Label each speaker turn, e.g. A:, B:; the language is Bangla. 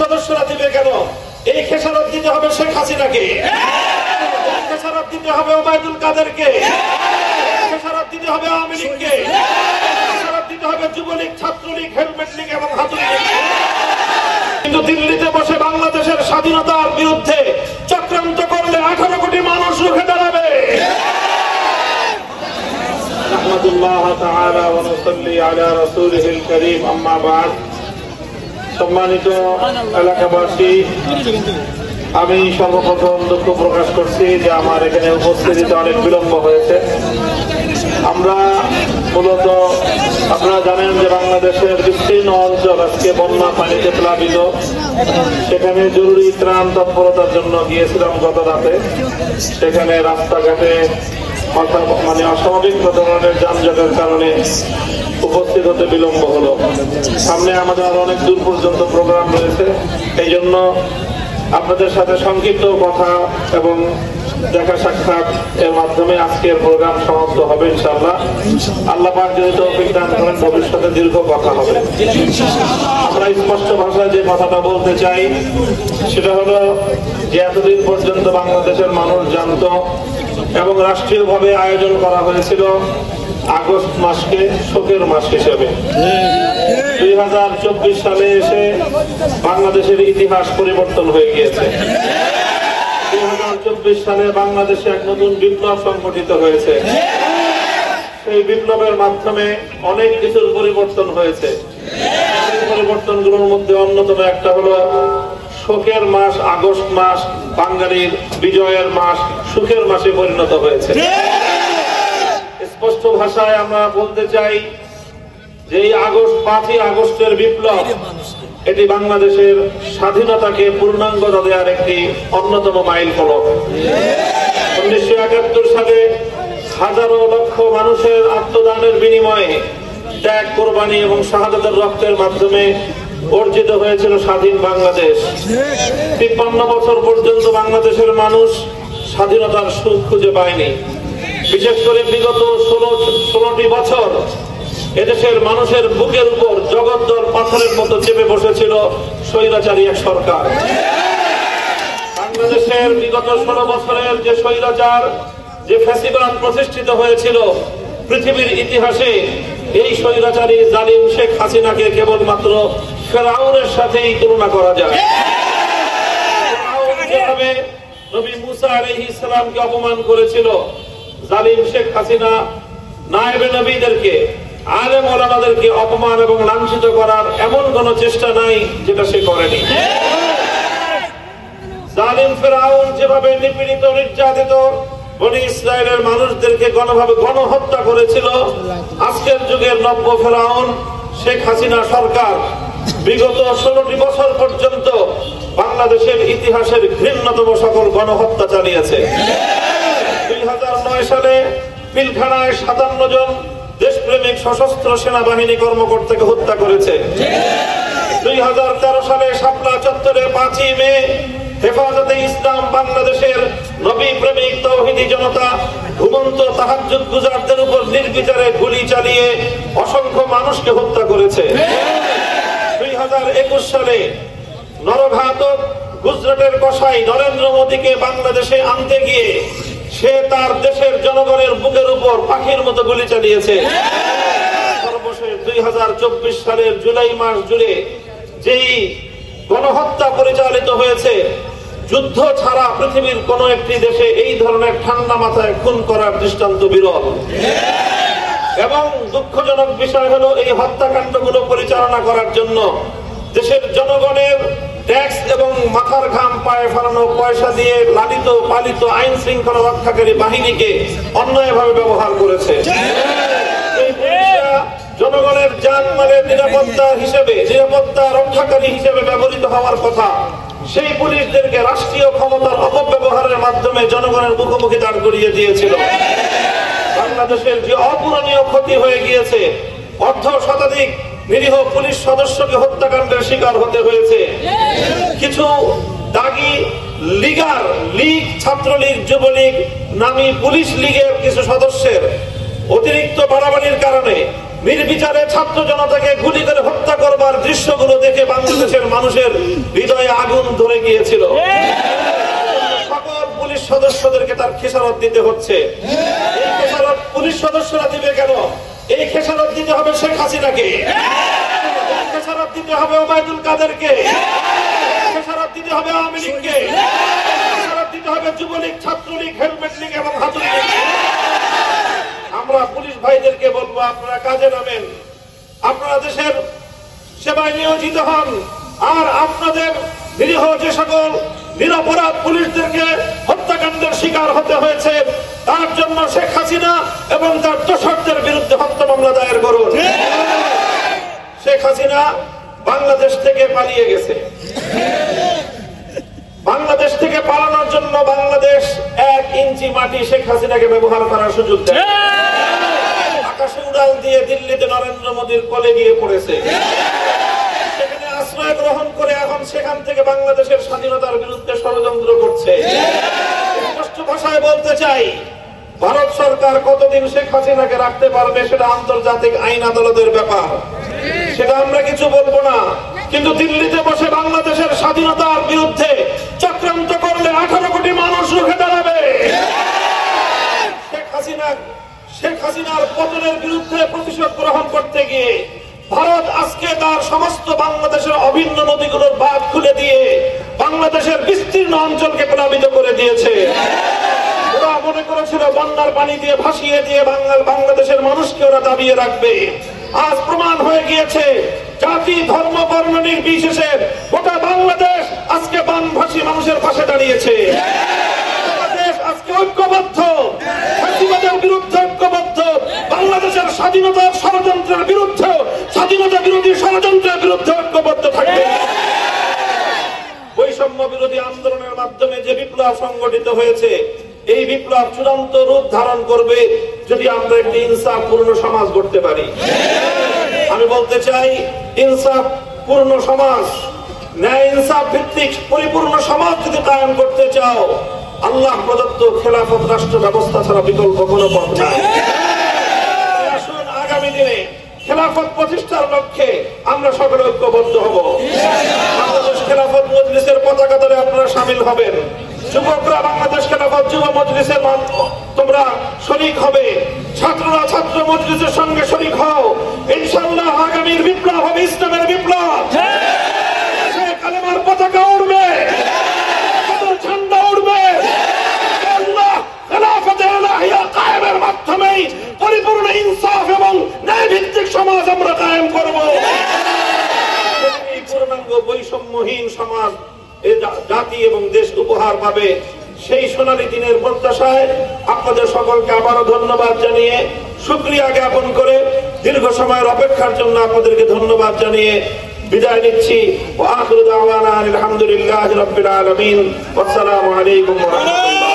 A: সদস্যরা দিবে কেন? এই খেসারত দিতে হবে শেখ হাসিনাকে, খেসারত দিতে হবে ওবায়দুল কাদেরকে, খেসারত দিতে হবে আওয়ামী লীগকে, খেসারত দিতে হবে যুবলীগ, ছাত্রলীগ, হেলমেট লীগ এবং হাতুড়ি লীগ। কিন্তু দিল্লিতে বসে বাংলাদেশের স্বাধীনতার বিরুদ্ধে চক্রান্ত করলে 18 কোটি মানুষ রুখে দাঁড়াবে। আহমাদুল্লাহ তাআলা ওয়া নুসাল্লি আলা রাসূলিহিল কারীম, আম্মা বা'দ। সম্মানিত এলাকাবাসী, আমি সর্বপ্রথম দুঃখ প্রকাশ করছি যে আমার এখানে উপস্থিতিতে অনেক বিলম্ব হয়েছে। আমরা মূলত আপনারা জানেন যে বাংলাদেশের বিস্তীর্ণ অঞ্চল আজকে বন্যা পানিতে প্লাবিত। সেখানে জরুরি ত্রাণ তৎপরতার জন্য গিয়েছিলাম গত রাতে। সেখানে রাস্তাঘাটে অস্বাভাবিক ধরনের যানজটের কারণে উপস্থিত হতে বিলম্ব হলো। সামনে আমাদের আরো অনেক দূর পর্যন্ত প্রোগ্রাম রয়েছে। এই জন্য আপনাদের সাথে সংক্ষিপ্ত কথা এবং দেখা সাক্ষাৎ এর মাধ্যমে আজকের প্রোগ্রাম সমাপ্ত হবে ইনশাআল্লাহ। আল্লাহ পাক যদি তৌফিক দান করেন ভবিষ্যতে দীর্ঘ কথা হবে। আমরা স্পষ্ট ভাষায় যে কথাটা বলতে চাই সেটা হলো যে এতদিন পর্যন্ত বাংলাদেশের মানুষ জানত এবং রাষ্ট্রীয়ভাবে আয়োজন করা হয়েছিল আগস্ট মাসকে শোকের মাস হিসেবে। 2024 সালে এসে বাংলাদেশের ইতিহাস পরিবর্তন হয়ে গিয়েছে। 2024 সালে বাংলাদেশে এক নতুন বিপ্লব সংগঠিত হয়েছে। সেই বিপ্লবের মাধ্যমে অনেক কিছুর পরিবর্তন হয়েছে। এই পরিবর্তনগুলোর মধ্যে অন্যতম একটা হলো শোকের মাস আগস্ট মাস বাঙালির বিজয়ের মাস, সুখের মাসে পরিণত হয়েছে। স্পষ্ট ভাষায় আমরা বলতে চাই যে এই 5ই আগস্টের বিপ্লব এটি বাংলাদেশের স্বাধীনতাকে পূর্ণাঙ্গতা দেওয়ার একটি অন্যতম মাইল ফলক। 1971 সালে হাজারো লক্ষ মানুষের আত্মদানের বিনিময়ে ত্যাগ, কোরবানি এবং শাহাদাতের রক্তের মাধ্যমে অর্জিত হয়েছিল স্বাধীন বাংলাদেশ। 53 বছর পর্যন্ত বাংলাদেশের মানুষ স্বাধীনতার সুখ খুঁজে পায়নি। বিশেষ করে বিগত 16টি বছর এদেশের মানুষের বুকের উপর জগদ্দল পাথরের মতো চেপে বসেছিল স্বৈরাচারী এক সরকার। বাংলাদেশের বিগত 16 বছরের যে স্বৈরাচার, যে ফ্যাসিবাদ প্রতিষ্ঠিত হয়েছিল, পৃথিবীর ইতিহাসে এই স্বৈরাচারী জালিম শেখ হাসিনাকে কেবলমাত্র ফেরাউনের সাথেই তুলনা করা যায়। ফেরাউন যেভাবে নবী মুসা আলাইহিস সালামকে অপমান করেছিল, জালিম শেখ হাসিনা নায়েবে নবীদেরকে, আলেম ওলামাদেরকে অপমান এবং লাঞ্ছিত করার এমন কোন চেষ্টা নাই যেটা সে করেনি। জালিম ফেরাউন যেভাবে নিপীড়িত, নির্যাতিত বনি ইসরায়েলের মানুষদেরকে গণহত্যা করেছিল, আজকের যুগের নব্য ফেরাউন শেখ হাসিনা সরকার বিগত 16টি বছর পর্যন্ত বাংলাদেশের ইতিহাসের ঘৃণ্যতম সকল গণহত্যা চালিয়েছে। 2009 সালে পিলখানায় 57 জন দেশপ্রেমিক সশস্ত্র সেনাবাহিনী কর্মকর্তাকে হত্যা করেছে। 2013 সালে শাপলা চত্বরে 5ই মে হেফাজতে ইসলাম বাংলাদেশের নবী প্রেমিক তাওহীদি জনতা ঘুমন্ত তাহাজ্জুদ গুজারদের উপর নির্বিচারে গুলি চালিয়ে অসংখ্য মানুষকে হত্যা করেছে। 2021 সালে নরঘাতক গুজরাটের কসাই নরেন্দ্র মোদীকে বাংলাদেশে আনতে গিয়ে সে তার দেশের জনগণের বুকের উপর পাখির মতো গুলি চালিয়েছে। সর্বশেষ 2024 সালের জুলাই মাস জুড়ে যেই গণহত্যা পরিচালিত হয়েছে, যুদ্ধ ছাড়া পৃথিবীর কোন একটি দেশে এই ধরনের ঠান্ডা মাথায় খুন করার দৃষ্টান্ত বিরল। এবং দুঃখজনক বিষয় হলো এই হত্যাকাণ্ডগুলো পরিচালনা করার জন্য দেশের জনগণের ট্যাক্স এবং মাথার ঘাম পায়ে ফেলানো পয়সা দিয়ে লালিত পালিত আইন শৃঙ্খলা রক্ষাকারী বাহিনীকে অন্যায়ভাবে ব্যবহার করেছে। এই পুলিশরা জনগণের জানমালের নিরাপত্তা রক্ষাকারী হিসেবে ব্যবহৃত হওয়ার কথা, সেই পুলিশদেরকে রাষ্ট্রীয় ক্ষমতার অপব্যবহারের মাধ্যমে জনগণের মুখোমুখি দাঁড় করিয়ে দিয়েছিল। বাংলাদেশের যে অপূরণীয় ক্ষতি হয়ে গিয়েছে, অর্ধ শতাধিক নিরীহ পুলিশ সদস্যকে হত্যাকাণ্ডের শিকার হতে হয়েছে। কিছু দাগী লীগ, ছাত্রলীগ, যুবলীগ নামী পুলিশ লীগের কিছু সদস্যের অতিরিক্ত বাড়াবাড়ির কারণে নির্বিচারে ছাত্র জনতাকে গুলি করে হত্যা করবার দৃশ্যগুলো দেখে বাংলাদেশের মানুষের হৃদয়ে আগুন ধরে গিয়েছিল। সকল পুলিশ সদস্যদেরকে তার খেসারত দিতে হচ্ছে। এই খেসারত পুলিশ সদস্যরা দিবে কেন? এই খেসারত দিতে হবে শেখ হাসিনাকে, খেসারত দিতে হবে ওবায়দুল কাদেরকে, খেসারত দিতে হবে আওয়ামী লীগকে, খেসারত দিতে হবে যুবলীগ, ছাত্রলীগ, হেলমেট লীগ এবং হাতুড়ি লীগ। আমরা পুলিশ ভাইদেরকে বলবো, আপনারা কাজে নামেন, আপনারা দেশের সেবায় নিয়োজিত হন। আর আপনাদের নিরীহ যে সকল নিরপরাধ পুলিশদেরকে হত্যাকাণ্ডের শিকার হতে হয়েছে, তার জন্য শেখ হাসিনা এবং তার দোসরদের বিরুদ্ধে হত্যা মামলা দায়ের করুন। শেখ হাসিনা বাংলাদেশ থেকে পালিয়ে গেছে। বাংলাদেশ থেকে পালানোর জন্য বাংলাদেশ 1 ইঞ্চি মাটি শেখ হাসিনাকে ব্যবহার করার সুযোগ দেয়। আকাশে উড়াল দিয়ে দিল্লিতে নরেন্দ্র মোদীর কোলে গিয়ে পড়েছে। সেখানে আশ্রয় গ্রহণ করে এখন সেখান থেকে বাংলাদেশের স্বাধীনতার বিরুদ্ধে ষড়যন্ত্র করছে। স্পষ্ট ভাষায় বলতে চাই, ভারত সরকার কতদিন শেখ হাসিনাকে রাখতে পারবে সেটা আন্তর্জাতিক আইন আদালতের ব্যাপার, সেটা আমরা কিছু বলবো না। কিন্তু দিল্লিতে বসে বাংলাদেশের স্বাধীনতার বিরুদ্ধে চক্রান্ত করলে 18 কোটি মানুষ রুখে দাঁড়াবে। শেখ হাসিনার পতনের বিরুদ্ধে প্রতিশোধ গ্রহণ করতে গিয়ে ভারত আজকে তার সমস্ত বাংলাদেশের অভিন্ন নদীগুলোর বাঁধ খুলে দিয়ে বাংলাদেশের বিস্তীর্ণ অঞ্চলকে প্লাবিত করে দিয়েছে। ওরা মনে করেছিল বন্যার পানি দিয়ে ভাসিয়ে দিয়ে বাংলাদেশের মানুষকে ওরা দাবিয়ে রাখবে। আজ প্রমাণ হয়ে গিয়েছে, জাতি ধর্ম বর্ণ নির্বিশেষে গোটা বাংলাদেশ আজকে বানভাসী মানুষের পাশে দাঁড়িয়েছে। বাংলাদেশ আজকে ঐক্যবদ্ধ, ফাঁসিবাদের বিরুদ্ধে ঐক্যবদ্ধ, বাংলাদেশের স্বাধীনতার ষড়যন্ত্রের বিরুদ্ধে, স্বাধীনতা বিরোধী ষড়যন্ত্রের বিরুদ্ধে ঐক্যবদ্ধ থাকবে। বৈষম্য বিরোধী আন্দোলনের মাধ্যমে যে বিপ্লব সংগঠিত হয়েছে, এই বিপ্লব চূড়ান্ত রূপ ধারণ করবে যদি আমরা একটি ইনসাফপূর্ণ সমাজ গড়তে পারি। আমি বলতে চাই, ইনসাফপূর্ণ সমাজ, ন্যায় ইনসাফ ভিত্তিক পরিপূর্ণ সমাজ যদি কায়েম করতে চাও, আল্লাহ প্রদত্ত খেলাফত রাষ্ট্র ব্যবস্থা ছাড়া বিকল্প কোনো পথ নাই। আসুন আগামী দিনে খেলাফত প্রতিষ্ঠার লক্ষ্যে আমরা সকলে ঐক্যবদ্ধ হব। বাংলাদেশ খেলাফত মজলিসের পতাকা ধরে আপনারা শামিল হবেন। যুবকরা বাংলাদেশ খেলাফত যুব মজলিসের তোমরা শরীক হবে। ছাত্ররা ছাত্র মজলিসের সঙ্গে শরীক হও। ইনশাআল্লাহ আগামীর বিপ্লব হবে ইসলামের বিপ্লব। কালেমার পতাকা উড়বে, ঝান্ডা উড়বে। আল্লাহ খেলাফতে ইলাহিয়া কায়েমের মাধ্যমে পরিপূর্ণ ইনসাফ এবং ন্যায় ভিত্তিক সমাজ আমরা কায়েম করব। এই পূর্ণাঙ্গ বৈষম্যহীন সমাজ জাতি এবং দেশ উপহার পাবে। সেই সোনালী দিনের প্রত্যাশায় আপনাদের সকলকে আবারও ধন্যবাদ জানিয়ে, শুকরিয়া জ্ঞাপন করে, দীর্ঘ সময়ের অপেক্ষার জন্য আপনাদেরকে ধন্যবাদ জানিয়ে বিদায় নিচ্ছি। ওয়া আখিরু দাওয়ানা আলহামদুলিল্লাহি রাব্বিল আলামিন। আসসালামু আলাইকুম ওয়া রাহমাতুল্লাহ।